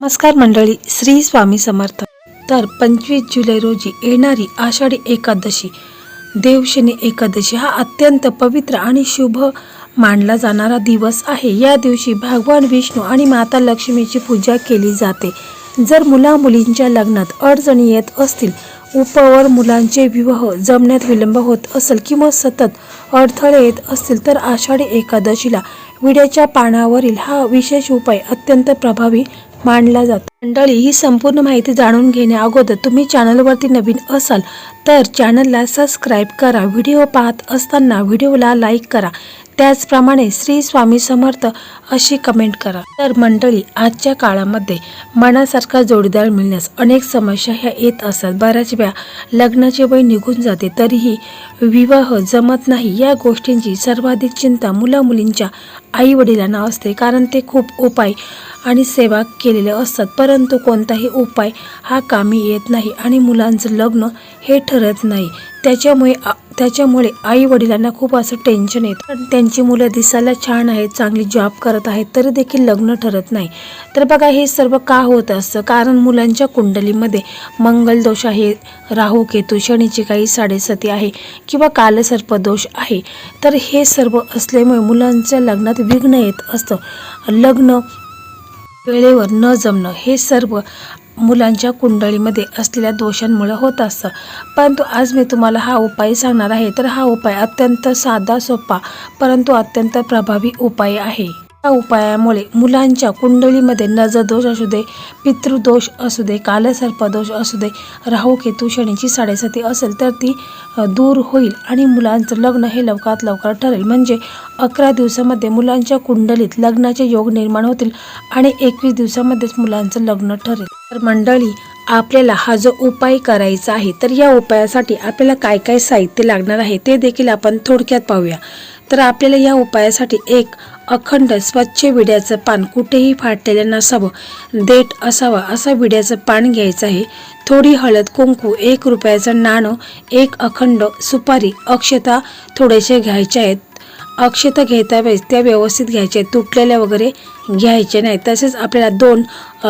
नमस्कार मंडळी, श्री स्वामी समर्थ. तर 25 जुलै रोजी येणारी आषाढी एकादशी, देवशनी एकादशी हा अत्यंत पवित्र आणि शुभ मानला जाणारा दिवस आहे. या दिवशी भगवान विष्णू आणि माता लक्ष्मीची पूजा केली जाते. जर मुला मुलींच्या लग्नात अडचणी येत असतील, उपवर मुलांचे विवाह जमण्यात विलंब होत असेल किंवा सतत अडथळे येत असतील, तर आषाढी एकादशीला विड्याच्या पानावरील हा विशेष उपाय अत्यंत प्रभावी मानला जातो. मंडळी, ही संपूर्ण माहिती जाणून घेण्या अगोदर तुम्ही चॅनलवरती नवीन असाल तर चॅनलला सबस्क्राईब करा. व्हिडिओ पाहत असताना व्हिडिओला लाईक करा. त्याचप्रमाणे श्री स्वामी समर्थ अशी कमेंट करा. तर मंडळी, आजच्या काळामध्ये मनासारखा जोडीदार मिळण्यास अनेक समस्या ह्या येत असतात. बऱ्याच वेळा लग्नाचे वय निघून जाते तरीही विवाह जमत नाही. या गोष्टींची सर्वाधिक चिंता मुला मुलींच्या आई वडिलांना असते, कारण ते खूप उपाय आणि सेवा केलेले असतात, परंतु कोणताही उपाय हा कामी येत नाही आणि मुलांचं लग्न हे ठरत नाही. त्याच्यामुळे आई वडिलांना खूप असं टेन्शन येतं. त्यांची मुलं दिसायला छान आहेत, चांगली जॉब करत आहेत, तरी देखील लग्न ठरत नाही. तर बघा, हे सर्व का होत असतं? कारण मुलांच्या कुंडलीमध्ये मंगल दोष आहे, राहू केतू, शनीची काही 7.5 आहे किंवा कालसर्प दोष आहे. तर हे सर्व असल्यामुळे मुलांच्या लग्नात विघ्न येत असतं. लग्न वेळेवर न जमणं हे सर्व मुलांच्या कुंडलीमध्ये असलेल्या दोषांमुळे होत असतं. परंतु आज मी तुम्हाला हा उपाय सांगणार आहे. तर हा उपाय अत्यंत साधा, सोपा परंतु अत्यंत प्रभावी उपाय आहे. या उपायामुळे मुलांच्या कुंडलीमध्ये नजर दोष असू दे, पितृदोष असू दे, कालसर्पदोष असू दे, राहू केतू शनीची 7.5 असेल तर ती दूर होईल आणि मुलांचं लग्न हे लवकरात लवकर ठरेल. म्हणजे 11 दिवसामध्ये मुलांच्या कुंडलीत लग्नाचे योग निर्माण होतील आणि 21 दिवसामध्येच मुलांचं लग्न ठरेल. तर मंडळी, आपल्याला हा जो उपाय करायचा आहे, तर या उपायासाठी आपल्याला काय काय साहित्य लागणार आहे ते देखील आपण थोडक्यात पाहूया. तर आपल्याला या उपायासाठी एक अखंड स्वच्छ विड्याचं पान, कुठेही फाटलेलं नसावं, देठ असावा असा विड्याचं पान घ्यायचं आहे. थोडी हळद, कुंकू, 1 रुपयाचं नाणं, 1 अखंड सुपारी, अक्षता थोडेसे घ्यायचे आहेत. अक्षता घेता वेळेस त्या व्यवस्थित घ्यायच्या आहेत, तुटलेल्या वगैरे घ्यायचे नाही. तसेच आपल्याला 2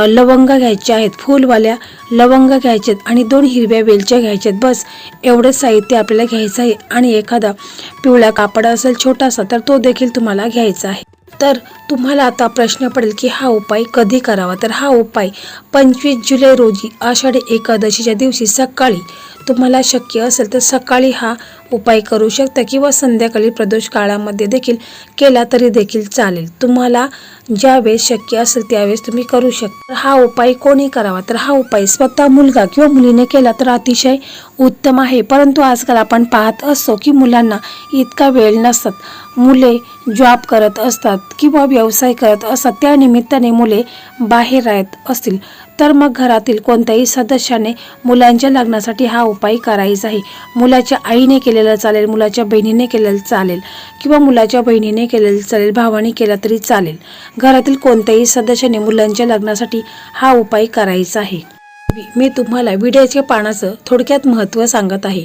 लवंगा घ्यायच्या आहेत, फुलवाल्या लवंगा घ्यायचे आहेत आणि 2 हिरव्या वेलच्या घ्यायच्या आहेत. बस एवढंच साहित्य आपल्याला घ्यायचं आहे. आणि एखादा पिवळा कापड असेल छोटासा तर तो देखील तुम्हाला घ्यायचा आहे. तर तुम्हाला आता प्रश्न पडेल की हा उपाय कधी करावा? तर हा उपाय 25 जुलै रोजी आषाढी एकादशीच्या दिवशी सकाळी तुम्हाला शक्य असेल तर सकाळी हा उपाय करू शकता किंवा संध्याकाळी प्रदोष काळामध्ये देखील केला तरी देखील चालेल. तुम्हाला ज्यावेळेस शक्य असेल त्यावेळेस तुम्ही करू शकता. हा उपाय कोणी करावा? तर हा उपाय स्वतः मुलगा किंवा मुलीने केला तर अतिशय उत्तम आहे. परंतु आजकाल आपण पाहत असतो की मुलांना इतका वेळ नसतात. मुले जॉब करत असतात किंवा व्यवसाय करत असतात, त्या निमित्ताने मुले बाहेर राहत असतील तर मग घरातील कोणत्याही सदस्याने मुलांच्या लग्नासाठी हा उपाय करायचा आहे. मुलाच्या आईने केलेला चालेल, मुलाच्या बहिणीने केलेलं चालेल किंवा मुलाच्या बहिणीने केलेलं चालेल, भावाने केला तरी चालेल. घरातील कोणत्याही सदस्याने मुलांच्या लग्नासाठी हा उपाय करायचा आहे. मी तुम्हाला विड्याच्या पानाचं थोडक्यात महत्त्व सांगत आहे.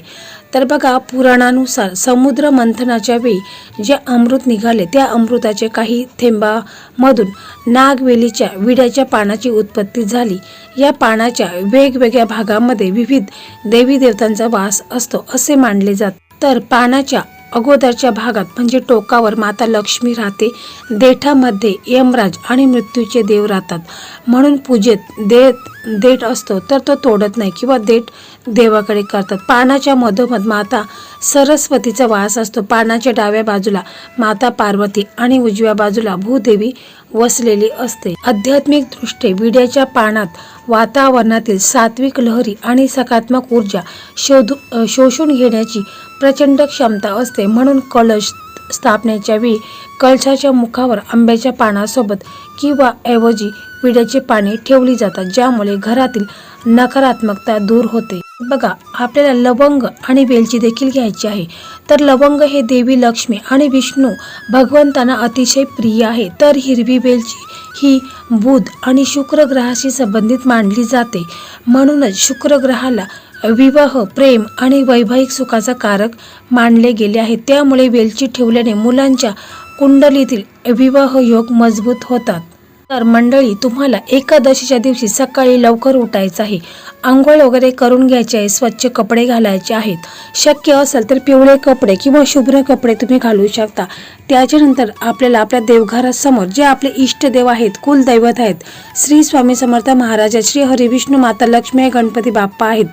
तर बघा, पुराणानुसार समुद्र मंथनाच्या वेळी जे अमृत निघाले त्या अमृताचे काही थेंबामधून नागवेलीच्या विड्याच्या पानाची उत्पत्ती झाली. या पानाच्या वेगवेगळ्या भागामध्ये विविध देवी देवतांचा वास असतो असे मानले जाते. तर पानाच्या अगोदरच्या भागात म्हणजे टोकावर माता लक्ष्मी राहते. देठामध्ये यमराज आणि मृत्यूचे देव राहतात. म्हणून पूजेत देठ असतो तर तो तोडत नाही किंवा देठ देवाकडे करतात. पानाच्या मधोमध माता सरस्वतीचा वास असतो. पानाच्या डाव्या बाजूला माता पार्वती आणि उजव्या बाजूला भूदेवी वसलेली असते. आध्यात्मिक दृष्टी विड्याच्या पानात वातावरणातील सात्विक लहरी आणि सकारात्मक ऊर्जा शोषून घेण्याची प्रचंड क्षमता असते. म्हणून कलश स्थापनेच्या वेळी कलशाच्या मुखावर आंब्याच्या पानासोबत किंवा ऐवजी विड्याची पाने ठेवली जातात, ज्यामुळे घरातील नकारात्मकता दूर होते. बघा, आपल्याला लवंग आणि वेलची देखील घ्यायची आहे. तर लवंग हे देवी लक्ष्मी आणि विष्णू भगवंतांना अतिशय प्रिय आहे. तर हिरवी वेलची ही बुध आणि शुक्र ग्रहाशी संबंधित मानली जाते. म्हणूनच शुक्र ग्रहाला विवाह, प्रेम आणि वैवाहिक सुखाचा कारक मानले गेले आहे. त्यामुळे वेलची ठेवल्याने मुलांच्या कुंडलीतील विवाह योग मजबूत होतात. तर मंडळी, तुम्हाला एकादशीच्या दिवशी सकाळी लवकर उठायचं आहे, आंघोळ वगैरे करून घ्यायचे आहे, स्वच्छ कपडे घालायचे आहेत. शक्य असेल तर पिवळे कपडे किंवा शुभ्र कपडे तुम्ही घालू शकता. त्याच्यानंतर आपल्याला आपल्या देवघरासमोर जे आपले इष्टदेव आहेत, कुलदैवत आहेत, श्री स्वामी समर्थ महाराज, श्री हरिविष्णू माता लक्ष्मी, गणपती बाप्पा आहेत,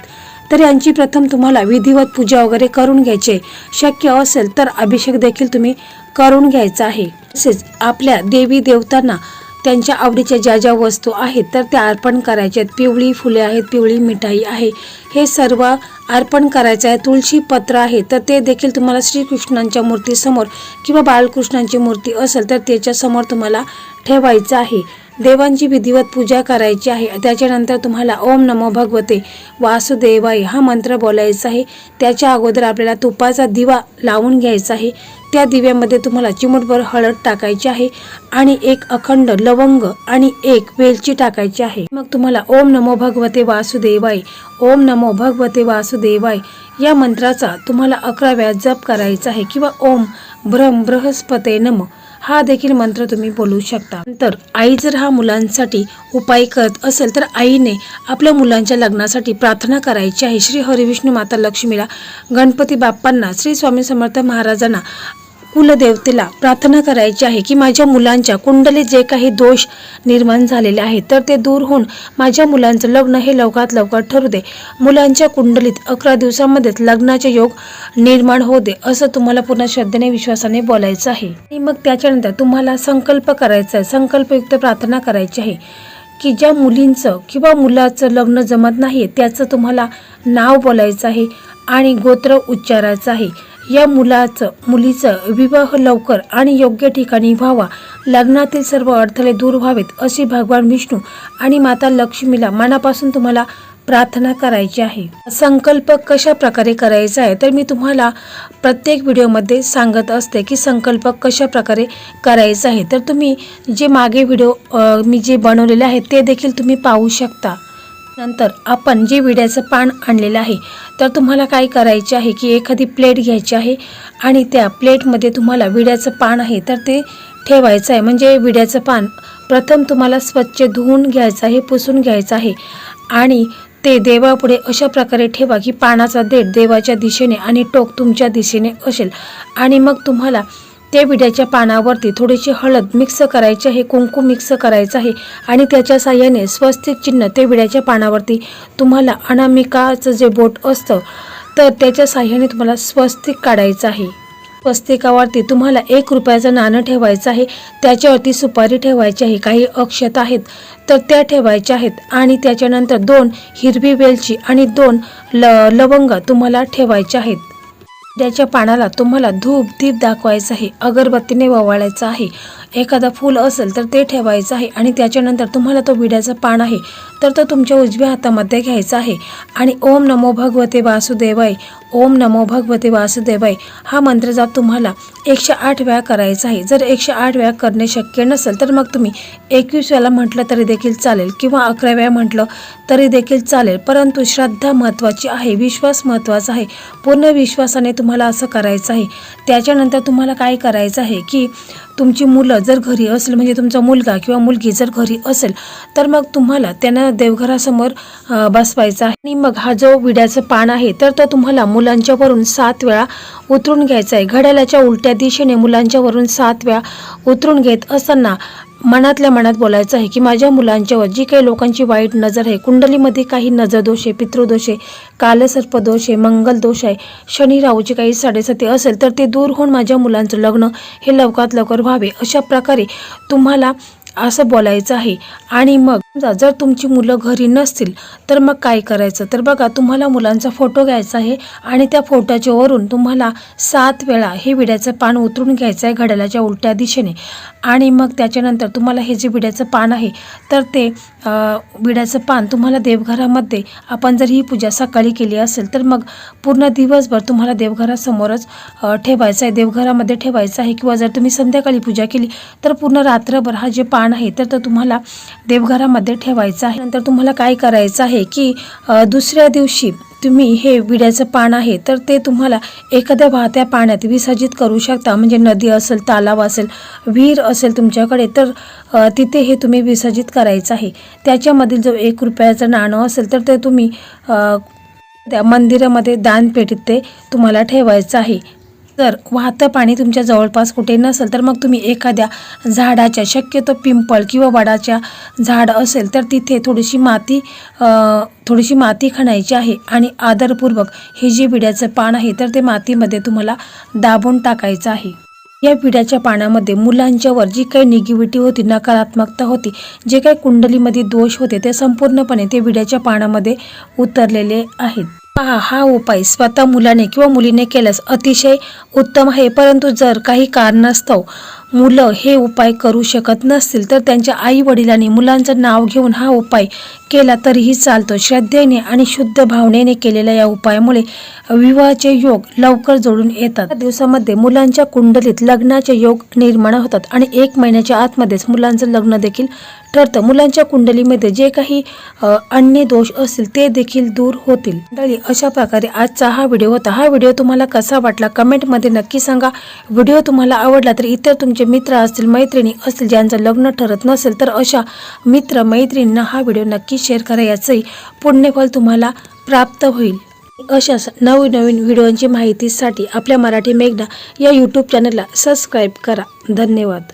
तर यांची प्रथम तुम्हाला विधिवत पूजा वगैरे करून घ्यायची. शक्य असेल तर अभिषेक देखील तुम्ही करून घ्यायचा आहे. तसेच आपल्या देवी देवतांना त्यांच्या आवडीच्या ज्या ज्या वस्तू आहेत तर त्या अर्पण करायच्या आहेत. पिवळी फुले आहेत, पिवळी मिठाई आहे, हे सर्व अर्पण करायचं आहे. तुळशी पत्र आहे तर ते देखील तुम्हाला श्रीकृष्णांच्या मूर्तीसमोर किंवा बाळकृष्णांची मूर्ती असेल तर त्याच्यासमोर तुम्हाला ठेवायचं आहे. देवांची विधिवत पूजा करायची आहे. त्याच्यानंतर तुम्हाला ओम नमो भगवते वासुदेवाय हा मंत्र बोलायचा आहे. त्याच्या अगोदर आपल्याला तुपाचा दिवा लावून घ्यायचा आहे. त्या दिव्यामध्ये तुम्हाला चिमूटभर हळद टाकायची आहे आणि एक अखंड लवंग आणि एक वेलची टाकायची आहे. मग तुम्हाला ओम नमो भगवते वासुदेवाय, ओम नमो भगवते वासुदेवाय या मंत्राचा तुम्हाला 11 वेळा जप करायचा आहे किंवा ओम ब्रह्म बृहस्पते नमः हा देखील मंत्र तुम्ही बोलू शकता. नंतर आई जर हा मुलांसाठी उपाय करत असेल तर आईने आपल्या मुलांच्या लग्नासाठी प्रार्थना करायची आहे. श्री हरिविष्णू माता लक्ष्मीला, गणपती बाप्पांना, श्री स्वामी समर्थ महाराजांना, कुलदेवतेला प्रार्थना करायची आहे की माझ्या मुलांच्या कुंडलीत जे काही दोष निर्माण झालेले आहेत तर ते दूर होऊन माझ्या मुलांचं लग्न हे लवकरात लवकर ठरू दे. मुलांच्या कुंडलीत 11 दिवसामध्येच लग्नाचे योग निर्माण होऊ दे, असं तुम्हाला पूर्ण श्रद्धेने विश्वासाने बोलायचं आहे. आणि मग त्याच्यानंतर तुम्हाला संकल्प करायचा आहे, संकल्पयुक्त प्रार्थना करायची आहे की ज्या मुलींचं किंवा मुलाचं लग्न जमत नाही त्याचं तुम्हाला नाव बोलायचं आहे आणि गोत्र उच्चारायचं आहे. या मुलीचं विवाह लवकर आणि योग्य ठिकाणी व्हावा, लग्नातील सर्व अडथळे दूर व्हावेत अशी भगवान विष्णू आणि माता लक्ष्मीला मनापासून तुम्हाला प्रार्थना करायची आहे. संकल्प कशा प्रकारे करायचा आहे तर मी तुम्हाला प्रत्येक व्हिडिओमध्ये सांगत असते की संकल्प कशा प्रकारे करायचा आहे. तर तुम्ही जे मागे व्हिडिओ मी जे बनवलेले आहेत ते देखील तुम्ही पाहू शकता. नंतर आपण जे विड्याचं पान आणलेलं आहे तर तुम्हाला काय करायचे आहे की एखादी प्लेट घ्यायची आहे आणि त्या प्लेटमध्ये तुम्हाला विड्याचं पान आहे तर ते ठेवायचं आहे. म्हणजे विड्याचं पान प्रथम तुम्हाला स्वच्छ धुवून घ्यायचं आहे, पुसून घ्यायचं आहे आणि ते देवापुढे अशा प्रकारे ठेवा की पानाचा देठ देवाच्या दिशेने आणि टोक तुमच्या दिशेने असेल. आणि मग तुम्हाला त्या विड्याच्या पानावरती थोडीशी हळद मिक्स करायची आहे, कुंकू मिक्स करायचं आहे आणि त्याच्या साह्याने स्वस्तिक चिन्ह ते विड्याच्या पानावरती तुम्हाला अनामिकाचं जे बोट असतं तर त्याच्या साह्याने तुम्हाला स्वस्तिक काढायचं आहे. स्वस्तिकावरती तुम्हाला 1 रुपयाचं नाणं ठेवायचं आहे, त्याच्यावरती सुपारी ठेवायची आहे, काही अक्षत आहेत तर त्या ठेवायच्या आहेत आणि त्याच्यानंतर 2 हिरवी वेलची आणि 2 लवंग तुम्हाला ठेवायच्या आहेत. विड्याच्या पानाला तुम्हाला धूप दीप दाखवायचं आहे, अगरबत्तीने ओवाळायचं आहे, एखादा फूल असेल तर ते ठेवायचं आहे आणि त्याच्यानंतर तुम्हाला तो विड्याचं पान आहे तर तो तुमच्या उजव्या हातामध्ये घ्यायचा आहे आणि ओम नमो भगवते वासुदेवाय, ओम नमो भगवते वासुदेवाय हा मंत्र जाप तुम्हाला 108 वेळा करायचा आहे. जर 108 वेळा करणे शक्य नसेल तर मग तुम्ही 21 वेळा म्हटलं तरी देखील चालेल किंवा 11 वेळा म्हटलं तरी देखील चालेल, परंतु श्रद्धा महत्त्वाची आहे, विश्वास महत्त्वाचा आहे. पूर्ण विश्वासाने तुम्हाला असं करायचं आहे. त्याच्यानंतर तुम्हाला काय करायचं आहे की तुमची मुलं जर घरी असेल, म्हणजे तुमचा मुलगा किंवा मुलगी जर घरी असेल तर मग तुम्हाला त्यांना देवघरासमोर बसवायचं आहे आणि मग हा जो विड्याचं पान आहे तर तो तुम्हाला मुलांच्या वरून 7 वेळा उतरून घ्यायचा आहे. घड्याळाच्या उलट्या दिशेने मुलांच्या वरून 7 वेळा उतरून घेत असताना मनातल्या मनात बोलायचं आहे की माझ्या मुलांच्यावर जी काही लोकांची वाईट नजर आहे, कुंडलीमध्ये काही नजर दोष आहे, पितृदोष आहे, कालसर्प दोष आहे, मंगल दोष आहे, शनी राहूची काही साडेसाती असेल तर ते दूर होऊन माझ्या मुलांचं लग्न हे लवकरात लवकर व्हावे, अशा प्रकारे तुम्हाला असं बोलायचं आहे. आणि मग जर तुमची मुलं घरी नसतील तर मग काय करायचं तर बघा, तुम्हाला मुलांचा फोटो घ्यायचा आहे आणि त्या फोटोच्या वरून तुम्हाला 7 वेळा हे विड्याचं पान उतरून घ्यायचं आहे घड्याळाच्या उलट्या दिशेने आणि मग त्याच्यानंतर तुम्हाला हे जे विड्याचं पान आहे तर ते विड्याचं पान तुम्हाला देवघरामध्ये, आपण जर ही पूजा सकाळी केली असेल तर मग पूर्ण दिवसभर तुम्हाला देवघरासमोरच ठेवायचं आहे, देवघरामध्ये ठेवायचं आहे. किंवा जर तुम्ही संध्याकाळी पूजा केली तर पूर्ण रात्रभर हा जे पान आहे तर तुम्हाला देवघरामध्ये पाण्यामध्ये ठेवायचं आहे. नंतर तुम्हाला काय करायचं आहे की दुसऱ्या दिवशी तुम्ही हे विड्याचं पान आहे तर ते तुम्हाला एखाद्या वाहत्या पाण्यात विसर्जित करू शकता. म्हणजे नदी असेल, तलाव असेल, विहीर असेल तुमच्याकडे तर तिथे हे तुम्ही विसर्जित करायचं आहे. त्याच्यामधील जो 1 रुपयाचं नाणं असेल तर ते तुम्ही त्या मंदिरामध्ये दानपेटीत ते तुम्हाला ठेवायचं आहे. जर वाहतं पाणी तुमच्या जवळपास कुठे नसेल तर मग तुम्ही एखाद्या झाडाच्या, शक्यतो पिंपळ किंवा वडाच्या झाड असेल तर तिथे थोडीशी माती खणायची आहे आणि आदरपूर्वक हे जे विड्याचं पान आहे तर ते मातीमध्ये तुम्हाला दाबून टाकायचं आहे. या विड्याच्या पानामध्ये मुलांच्यावर जी काही निगेटिव्हिटी होती, नकारात्मकता होती, जे काही कुंडलीमध्ये दोष होते ते संपूर्णपणे ते विड्याच्या पानामध्ये उतरलेले आहेत. हा उपाय स्वतः मुलाने किंवा मुलीने केल्यास अतिशय उत्तम आहे. परंतु जर काही कारणास्तव मुलं हे उपाय करू शकत नसतील तर त्यांच्या आई वडिलांनी मुलांचं नाव घेऊन हा उपाय केला तरीही चालतो. श्रद्धेने आणि शुद्ध भावनेने केलेल्या या उपायामुळे विवाहाचे योग लवकर जोडून येतात. या दिवसामध्ये मुलांच्या कुंडलीत लग्नाचे योग निर्माण होतात आणि 1 महिन्याच्या आतमध्येच मुलांचं लग्न देखील ठरतं. मुलांच्या कुंडलीमध्ये जे काही अन्य दोष असतील ते देखील दूर होतील. मंडळी, अशा प्रकारे आजचा हा व्हिडिओ होता. हा व्हिडिओ तुम्हाला कसा वाटला कमेंटमध्ये नक्की सांगा. व्हिडिओ तुम्हाला आवडला तर इतर तुमचे मित्र असतील, मैत्रिणी असतील ज्यांचं लग्न ठरत नसेल तर अशा मित्र मैत्रिणींना हा व्हिडिओ नक्की शेअर करा. याचंही पुण्यफल तुम्हाला प्राप्त होईल. अशाच नवीन व्हिडिओंची माहितीसाठी आपल्या मराठी मेघना या यूट्यूब चॅनलला सबस्क्राईब करा. धन्यवाद.